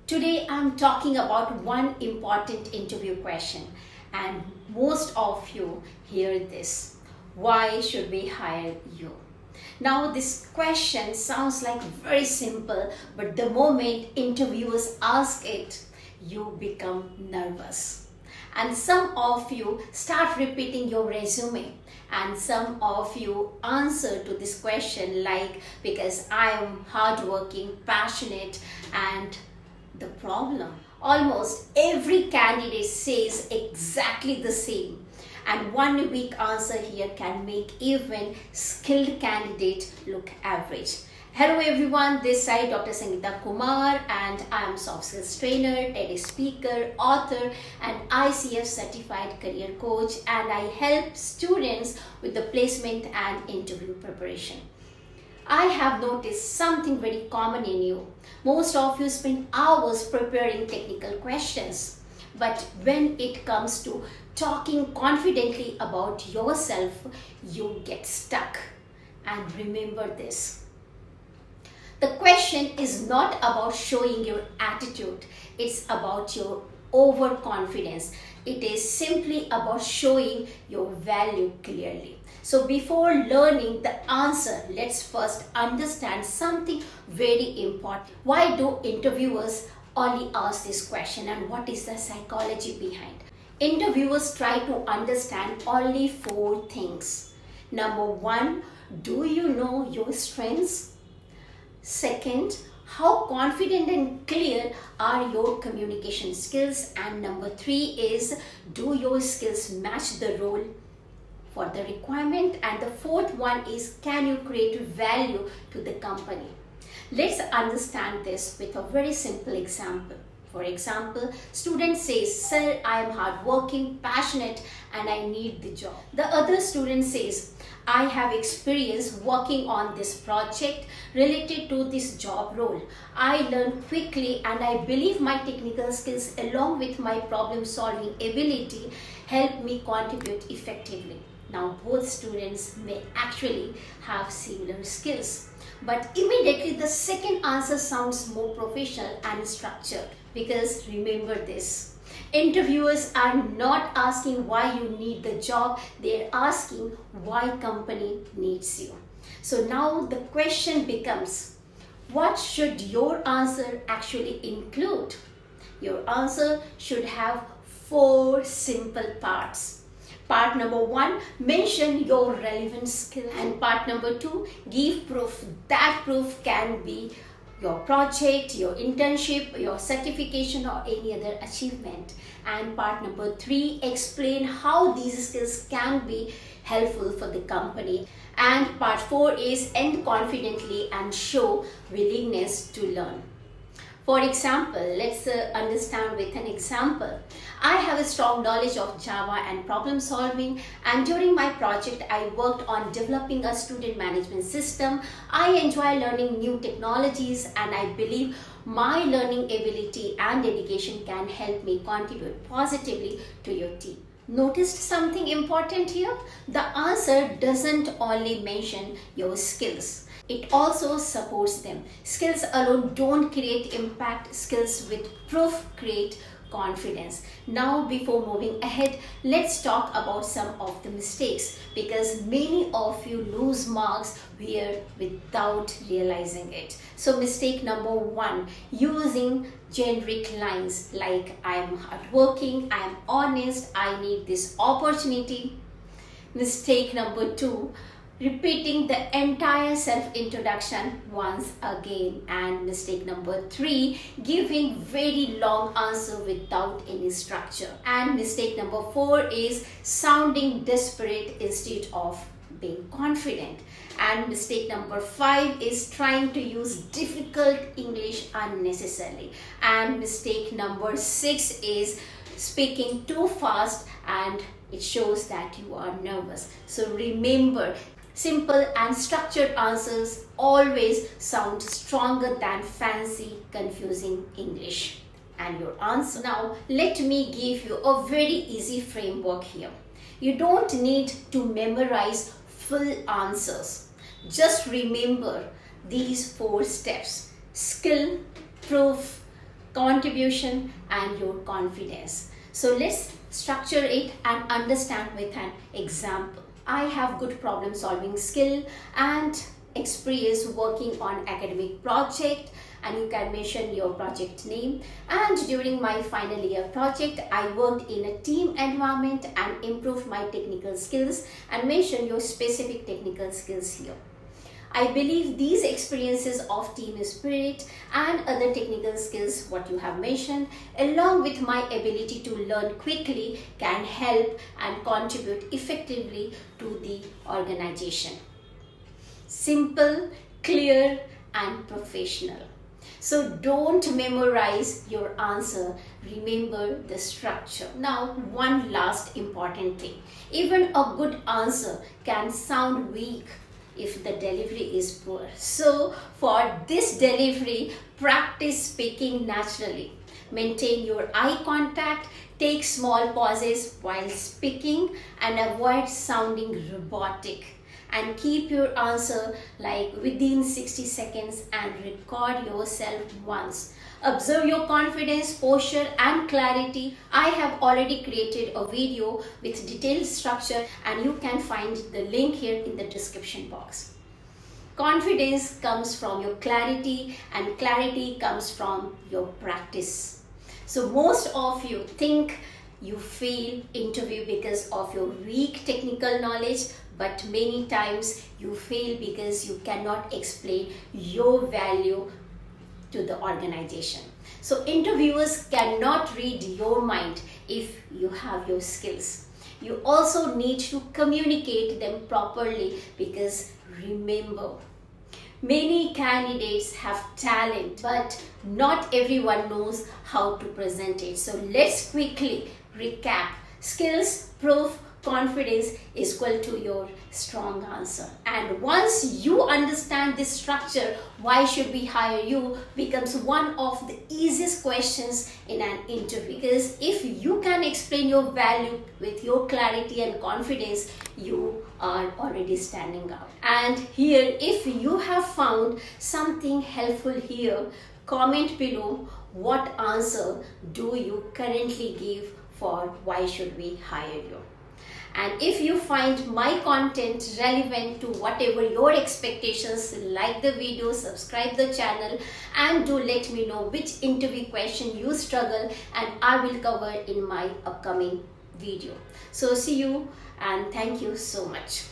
Today I'm talking about one important interview question, and most of you hear this. Why should we hire you? Now this question sounds like very simple, but the moment interviewers ask it, you become nervous. And some of you start repeating your resume, and some of you answer to this question like, because I am hardworking, passionate, and the problem. Almost every candidate says exactly the same, and one weak answer here can make even skilled candidate look average. Hello everyone, this side Dr. Sangeeta Kumar, and I am soft skills trainer, TED speaker, author, and ICF certified career coach, and I help students with the placement and interview preparation. I have noticed something very common in you. Most of you spend hours preparing technical questions, but when it comes to talking confidently about yourself, you get stuck. And remember this. The question is not about showing your attitude, it's about your overconfidence. It is simply about showing your value clearly. So before learning the answer, let's first understand something very important. Why do interviewers only ask this question, and what is the psychology behind? Interviewers try to understand only four things. Number one, do you know your strengths? Second, how confident and clear are your communication skills? And number three is, do your skills match the role for the requirement? And the fourth one is, can you create value to the company? Let's understand this with a very simple example. For example, student says, sir, I am hardworking, passionate, and I need the job. The other student says, I have experience working on this project related to this job role. I learn quickly, and I believe my technical skills along with my problem solving ability help me contribute effectively. Now both students may actually have similar skills, but immediately the second answer sounds more professional and structured. Because remember this, interviewers are not asking why you need the job, they're asking why company needs you. So now the question becomes, what should your answer actually include? Your answer should have four simple parts. Part number one, mention your relevant skill. And part number two, give proof. That proof can be your project, your internship, your certification, or any other achievement. And part number three, explain how these skills can be helpful for the company. And part four is, end confidently and show willingness to learn. For example, let's understand with an example. I have a strong knowledge of Java and problem solving, and during my project I worked on developing a student management system. I enjoy learning new technologies, and I believe my learning ability and dedication can help me contribute positively to your team. Noticed something important here? The answer doesn't only mention your skills. It also supports them. Skills alone don't create impact. Skills with proof create confidence. Now before moving ahead, let's talk about some of the mistakes, because many of you lose marks here without realizing it. So mistake number one, using generic lines like I am hardworking, I am honest, I need this opportunity. Mistake number two, repeating the entire self-introduction once again. And mistake number three, giving very long answer without any structure. And mistake number four is sounding desperate instead of being confident. And mistake number five is trying to use difficult English unnecessarily. And mistake number six is speaking too fast, and it shows that you are nervous. So remember, simple and structured answers always sound stronger than fancy, confusing English. And your answer. Now, let me give you a very easy framework here. You don't need to memorize full answers. Just remember these four steps: skill, proof, contribution, and your confidence. So let's structure it and understand with an example. I have good problem solving skill and experience working on academic project, and you can mention your project name. And during my final year project, I worked in a team environment and improved my technical skills, and mention your specific technical skills here. I believe these experiences of team spirit and other technical skills what you have mentioned, along with my ability to learn quickly, can help and contribute effectively to the organization. Simple, clear, and professional. So don't memorize your answer, remember the structure. Now, one last important thing. Even a good answer can sound weak if the delivery is poor. So for this delivery, practice speaking naturally. Maintain your eye contact, take small pauses while speaking, and avoid sounding robotic. And keep your answer like within 60 seconds and record yourself once. Observe your confidence, posture, and clarity. I have already created a video with detailed structure, and you can find the link here in the description box. Confidence comes from your clarity, and clarity comes from your practice. So most of you think you fail interview because of your weak technical knowledge, but many times you fail because you cannot explain your value to the organization. So interviewers cannot read your mind if you have your skills. You also need to communicate them properly, because remember, many candidates have talent, but not everyone knows how to present it. So let's quickly recap. Skills, proof, confidence is equal to your strong answer. And once you understand this structure, why should we hire you, becomes one of the easiest questions in an interview. Because if you can explain your value with your clarity and confidence, you are already standing out. And here, if you have found something helpful here, comment below what answer do you currently give for why should we hire you. And if you find my content relevant to whatever your expectations, like the video, subscribe the channel, and do let me know which interview question you struggle, and I will cover in my upcoming video. So see you, and thank you so much.